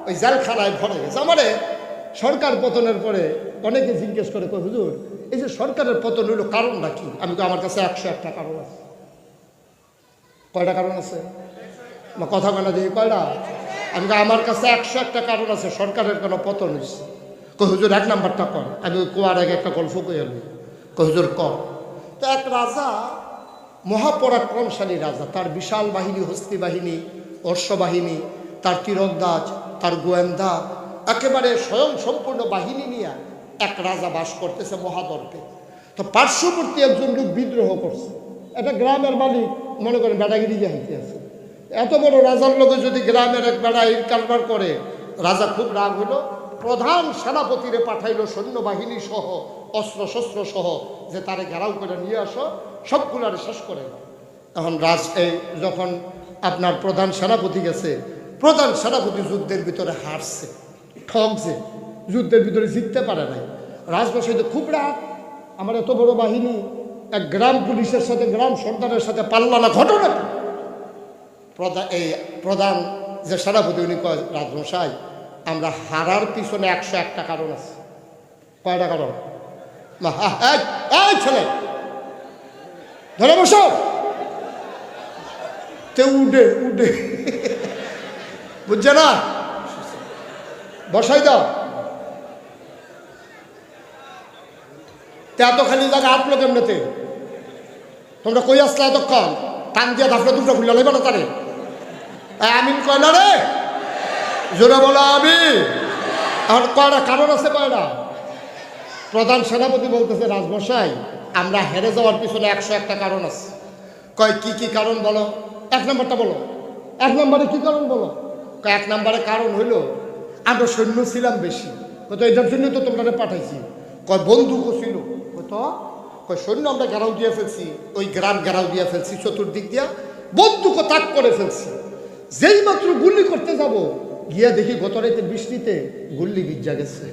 ওই জেলখানায় ভরে গেছে। আমারে সরকার পতনের পরে অনেকে জিজ্ঞেস করে, কই হুজুর এই যে সরকারের পতন হইল কারণটা কি? আমি তো আমার কাছে ১০১টা কারণ আছে। কয়টা কারণ আছে? কথা বলা দিয়ে কয়টা? আমি আমার কাছে ১০১টা কারণ আছে সরকারের কোনো পতন হয়েছে। কই হুজুর ১ নাম্বারটা কর। আমি কোয়ার আগে একটা গল্প কই এলো, কই হুজুর কর। তো এক রাজা, মহাপরাক্রমশালী রাজা, তার বিশাল বাহিনী, হস্তি বাহিনী, অশ্ববাহিনী, তার তীরন্দাজ, তার গোয়েন্দা, একেবারে স্বয়ং সম্পূর্ণ বাহিনী নিয়ে এক রাজা বাস করতেছে মহাদর্পে। তো পার্শ্ববর্তী একজন লোক বিদ্রোহ করছে। একটা গ্রামের মালিক মনে করেন বেড়াগিরি জাহাইতে আছে। এত বড় রাজার লোকে যদি গ্রামের এক বেড়া কারবার করে, রাজা খুব রাগ হইল, প্রধান সেনাপতিরে পাঠাইল সৈন্যবাহিনী সহ অস্ত্র শস্ত্র সহ যে তারে ঘেরাও করে নিয়ে আসো, সবগুলারে শেষ করে দাও। এখন যখন আপনার প্রধান সেনাপতি গেছে, প্রধান সেনাপতি যুদ্ধের ভিতরে হারছে, ঠকছে, যুদ্ধের ভিতরে জিততে পারে নাই। রাজমশাই তো খুব রাগ, আমার এত বড় বাহিনী এক গ্রাম পুলিশের সাথে গ্রাম সর্দারের সাথে পাল্লা না, ঘটনা। প্রধান যে সেনাপতি উনি কয়, রাজমশাই আমরা হারার পিছনে 101টা কারণ আছে। কয়টা কারণ? ছেলে ধরে বসো, তে উঠে উঠে বুঝছে না, বসাই দাও। এতখানি জায়গা আটলো কেমনেতে? তোমরা কই আসলে এতক্ষণ? টান দিয়া ধাপড়া দুটো খুললে লাগবে না তারে? আমিন কয় না রে, জোরে বলো আমি। এখন কয়টা কারণ আছে, কয়টা? প্রধান সেনাপতি বলতেছে, রাজমশাই আমরা হেরে যাওয়ার পিছনে 101টা কারণ আছে। কয় কি কি কারণ বলো? 1 নম্বরটা বলো। 1 নম্বরে কি কারণ বলো? কয় 1 নম্বরে কারণ হইলো আমরা সৈন্য ছিলাম বেশি। কত এটার জন্য তো তোমরা পাঠাইছি। কয় বন্দুকও ছিল। কত? কয় সৈন্য আমরা ঘেরাও দিয়ে ফেলছি, ওই গ্রাম ঘেরাও দিয়ে ফেলছি, চতুর্দিক দিয়া বন্দুকও তাক করে ফেলছি। যেই মাত্র গুলি করতে যাব, গিয়া দেখি গত রাতে বৃষ্টিতে গুল্লি ভিজা গেছে।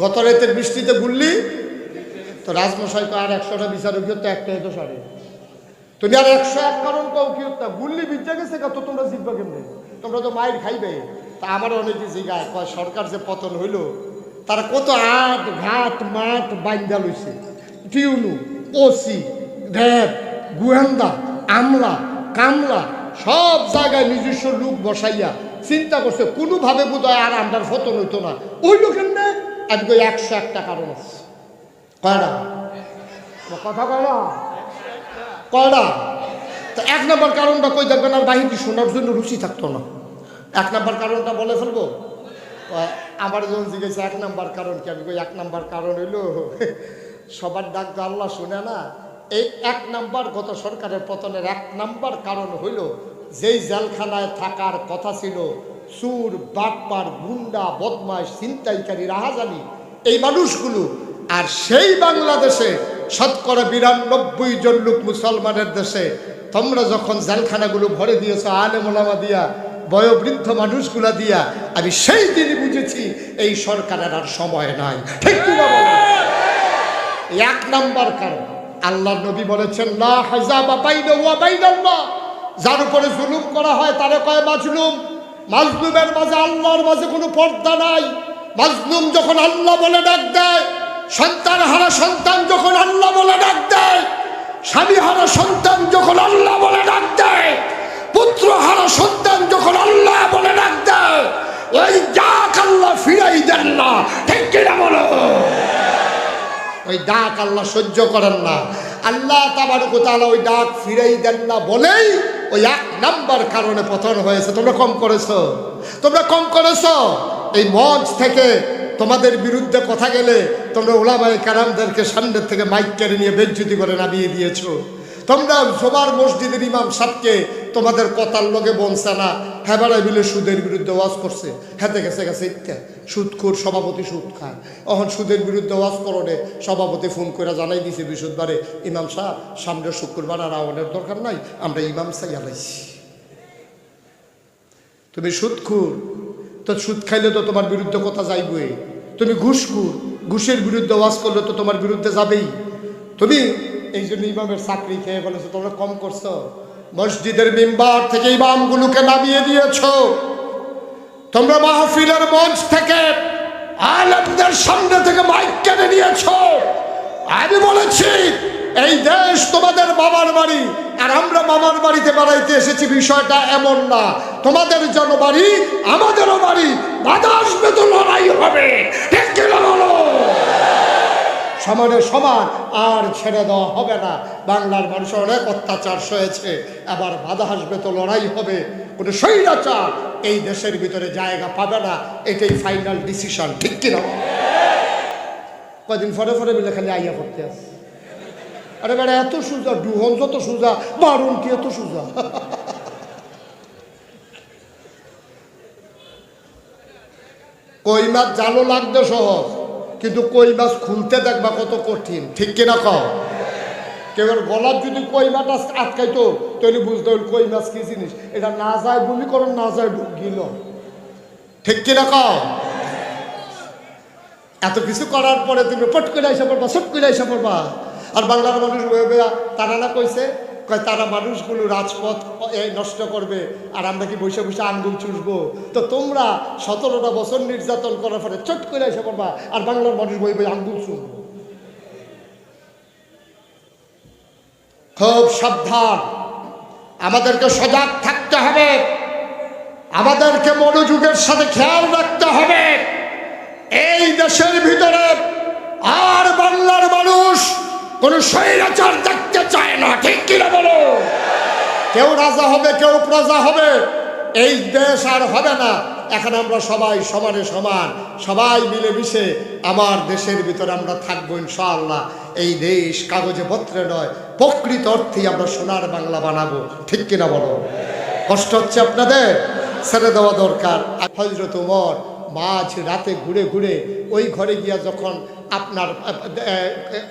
গত রাতের বৃষ্টিতে গুল্লি তো রাজমশাই তো আর 100টা বিচারক তো একটাই তো সারে। তুমি আর 101 কারণ কও কি হত্যা, গুল্লি ভিজা গেছে তো তোমরা জিতবা কেমনে? তোমরা তো মাইর খাইবে। তা আমার অনেকে জিগায়, কয় সরকার যে পতন হইল তারা কত আট ঘাট মাঠ বাইন্দা লইছে, টিউনু ওসি ঢেপ গোয়েন্দা আমলা কামলা সব জায়গায় নিজস্ব লোক বসাইয়া চিন্তা করছে কোনোভাবে বোধহয় আর আমরার পতন হইতো না। ওই লোকের না আমি কই 101টা কারণ আছে। কয়টা কথা কয় না? কয়টা? তো 1 নম্বর কারণটা কই দেখবেন, আর বাহিনী শোনার জন্য রুচি থাকতো না। 1 নম্বর কারণটা বলে ফেলবো। আমার যখন জিজ্ঞেস 1 নম্বর কারণ কি, আমি কই 1 নম্বর কারণ হইল সবার ডাক তো আল্লাহ শুনে না। এই 1 নম্বর গত সরকারের পতনের 1 নম্বর কারণ হইল যেই জেলখানায় থাকার কথা ছিল চুর বাটপার গুন্ডা বদমাশ ছিনতাইকারী রাহাজানি এই মানুষগুলো, আর সেই বাংলাদেশে শতকরা 92 জন লোক মুসলমানের দেশে তোমরা যখন জেলখানাগুলো ভরে দিয়েছো আলেম ওলামা দিয়া, বয়োবৃদ্ধ মানুষগুলা দিয়া, আমি সেই দিনই বুঝেছি এই সরকারের আর সময় নাই। ঠিক কি না বলো? 1 নম্বর কারণ আল্লাহর নবী বলেছেন, লা হাজাবা বাইনাহু ওয়া বাইনাল্লাহ, যার উপরে জুলুম করা হয় তারে কয় মাজলুম। মাজলুমের মাঝে আল্লাহর মাঝে কোনো পর্দা নাই। মাজলুম যখন আল্লাহ বলে ডাক দেয়, সন্তান হারা সন্তান যখন আল্লাহ বলে ডাক দেয়, স্বামী হারা সন্তান যখন আল্লাহ বলে ডাক দেয়, পুত্র হারা সন্তান যখন আল্লাহ বলে ডাক দেয়, ওই ডাক আল্লাহ ফিরাই দেন না। ঠিক কিনা বলো? ওই ডাক আল্লাহ সহ্য করেন না। আল্লাহ তাবারক ওয়া তাআলা ওই ডাক ফিরাই দেন না বলেই ওই 1 নম্বর কারণে পতন হয়েছে। তোমরা কম করেছো, তোমরা কম করেছো। এই মঞ্চ থেকে তোমাদের বিরুদ্ধে কথা গেলে তোমরা উলামায়ে কেরামদেরকে সামনের থেকে মাইক কেড়ে নিয়ে বেজ্জতি করে নামিয়ে দিয়েছো। তোমরা সবার মসজিদের ইমাম সাহেবকে তোমাদের কথার লগে বলছে না, হ্যাঁ বেড়ায় মিলে সুদের বিরুদ্ধে ওয়াজ করছে, হেতে গেছে গেছে ইত্যা সুদখোর সভাপতি সুদ খায়, এখন সুদের বিরুদ্ধে ওয়াজ করণে সভাপতি ফোন করে জানাই দিছে বৃহস্পতিবারে, ইমাম সাহেব সামনের শুক্রবার আর আওয়ানের দরকার নাই, আমরা ইমাম চাই আলাইছি। তুমি সুদখোর, তো সুদ খাইলে তো তোমার বিরুদ্ধে কথা যাইবই। তুমি ঘুষখোর, ঘুষের বিরুদ্ধে ওয়াজ করলে তো তোমার বিরুদ্ধে যাবেই। তুমি এই জন্য ইমামের চাকরি খেয়ে বলেছো, তোমরা কম করছো। মসজিদের মিম্বার থেকে ইমামগুলোকে নামিয়ে দিয়েছো। তোমরা মাহফিলের মঞ্চ থেকে আলেমদের সামনে থেকে মাইক কেড়ে নিয়েছো। আমি বলেছি এই দেশ তোমাদের বাবার বাড়ি, আর আমরা মামার বাড়িতে বেড়াইতে এসেছি, বিষয়টা এমন না। তোমাদের জনবাড়ি আমাদেরও বাড়ি, বাধা আসবে তো লড়াই হবে। ঠিক কিনা বলো? সমানে সমান আর ছেড়ে দেওয়া হবে না। বাংলার মানুষের অনেক অত্যাচার সয়েছে, আবার বাধা আসবে তো লড়াই হবে। কোনো স্বৈরাচার এই দেশের ভিতরে জায়গা পাবে না, এটাই ফাইনাল ডিসিশন। ঠিক কিনা? কদিন পরে পরে মিলে খালি আইয়া করতে আসে। আরে বেড়া এত সোজা, ডুহন যত সোজা, মারুন কি এত সোজা। কই মাছ জালো লাগতে সহজ, কিন্তু কই মাছ খুলতে দেখবা কত কঠিন, ঠিক কিনা কও? কেউ গলার যদি কই মাছ আটকাইতো তাহলে বুঝতে হল কই মাছ কি জিনিস। এটা না যায় বমি করো, না যায় গিল, ঠিক কিনা কও? এত কিছু করার পরে তুমি পট করে আইসা পড়বা, সট করে আইসা পড়বা। আর বাংলার মানুষ তারা না কইছে, কয় তারা মানুষগুলো রাজপথ নষ্ট করবে আর আমরা কি বসে বসে আঙ্গুল চুষবো। তো তোমরা 17টা বছর নির্যাতন করার পরে চট করে এসে পড়বা আর বাংলার মানুষ বই বই আঙ্গুল চুষবো। খুব সাবধান, আমাদেরকে সজাগ থাকতে হবে, আমাদেরকে মনোযোগের সাথে খেয়াল রাখতে হবে। এই দেশের ভিতরে আর বাংলার মানুষ কোন স্বৈরাচার দেখতে চায় না, ঠিক কিনা বলো? কেউ রাজা হবে, কেউ প্রজা হবে, এই দেশ আর হবে না। এখন আমরা সবাই সমানে সমান, সবাই মিলেমিশে আমার দেশের ভিতরে আমরা থাকবো ইনশাআল্লাহ। এই দেশ কাগজে পত্রে নয়, প্রকৃত অর্থেই আমরা সোনার বাংলা বানাবো, ঠিক কিনা বলো? কষ্ট হচ্ছে আপনাদের? ছেড়ে দেওয়া দরকার। হযরত ওমর মাঝ রাতে ঘুরে ঘুরে ওই ঘরে গিয়া যখন আপনার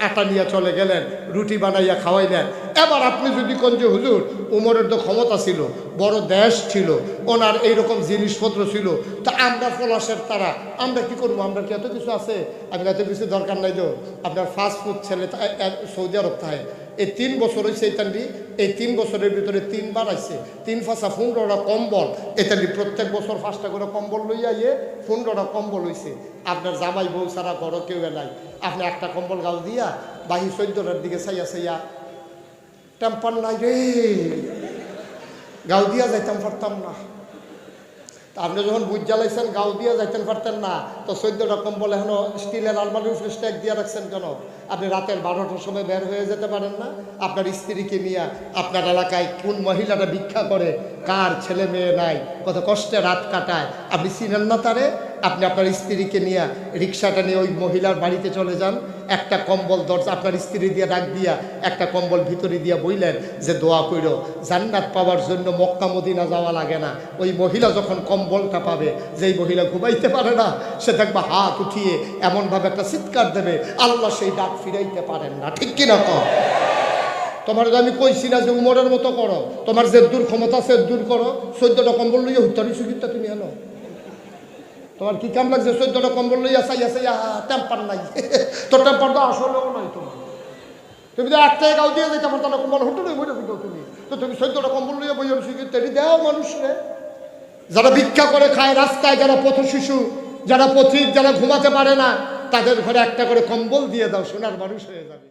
আটা নিয়ে চলে গেলেন, রুটি বানাইয়া খাওয়াইলেন। এবার আপনি যদি কোন যে হুজুর উমরের তো ক্ষমতা ছিল, বড় দেশ ছিল, ওনার এইরকম জিনিসপত্র ছিল, তা আমরা পলাশের তারা আমরা কি করবো? আমরা কি এত কিছু আছে? আমি এত কিছু দরকার নাই। তো আপনার ফাস্ট ফুড ছেলে সৌদি আরব থাকে, এই 3 বছর হয়েছে এতান্ডি, এই 3 বছরের ভিতরে 3 বার আইছে, 3 ফাঁসা 15টা কম্বল। এতান্ডি প্রত্যেক বছর 5টা করে কম্বল লইয়া 15টা কম্বল হয়েছে। আপনার জামাই বউ ছাড়া বড় কেউ নাই। আপনি একটা কম্বল গাও দিয়া বাহি 14টার দিকে চাইয়া চাইয়া টেম্পার নাই রে, গাও দিয়া যাইতাম পারতাম না। তা আপনি যখন বুঝ জ্বালাইছেন গাও দিয়া যাইতেন পারতেন না, তো 14টা কম্বল এখনো স্টিলের আলমারির উপরে স্ট্যাক দিয়ে রাখছেন কেন? আপনি রাতের 12টার সময় বের হয়ে যেতে পারেন না? আপনার স্ত্রীকে নিয়ে আপনার এলাকায় কোন মহিলাটা ভিক্ষা করে, কার ছেলে মেয়ে নাই, কত কষ্টে রাত কাটায়, আপনি চিনেন না তারে? আপনি আপনার স্ত্রীকে নিয়ে রিক্সাটা নিয়ে ওই মহিলার বাড়িতে চলে যান, একটা কম্বল দরজা আপনার স্ত্রী দিয়ে ডাক দিয়া একটা কম্বল ভিতরে দিয়া বইলেন যে দোয়া কইরো, জান্নাত পাওয়ার জন্য মক্কা মদিনা যাওয়া লাগে না। ওই মহিলা যখন কম্বলটা পাবে, যেই মহিলা ঘুমাইতে পারে না, সে দেখবা হাত উঠিয়ে এমনভাবে একটা চিৎকার দেবে, আল্লাহ সেই ডাক ফিরাইতে পারেন না, ঠিক কিনা কও? তোমার আমি কইছি না যে উমরের মতো করো, তোমার যে দূর ক্ষমতা সে দূর করো। 14টা কম্বল লইয়া হুত্তারি সুগিতা তুমি আনো, তোমার কি কাম লাগছে? 14টা কম্বল লইয়া চাইয়া চাইয়া টেম্পার নাই, তোর টেম্পার তো আসলেও নাই তোমার। তুমি তো একটাই গাও দিয়ে যাইতে পারতো না, কম্বল হোটেলে বইটা দিত তুমি, তো তুমি 14টা কম্বল লইয়া বইয়া সুগিতা দেও মানুষরে। যারা ভিক্ষা করে খায় রাস্তায়, যারা পথ শিশু, যারা পথিক, যারা ঘুমাতে পারে না, তাদের ঘরে একটা করে কম্বল দিয়ে দাও, সোনার মানুষ হয়ে যাবে।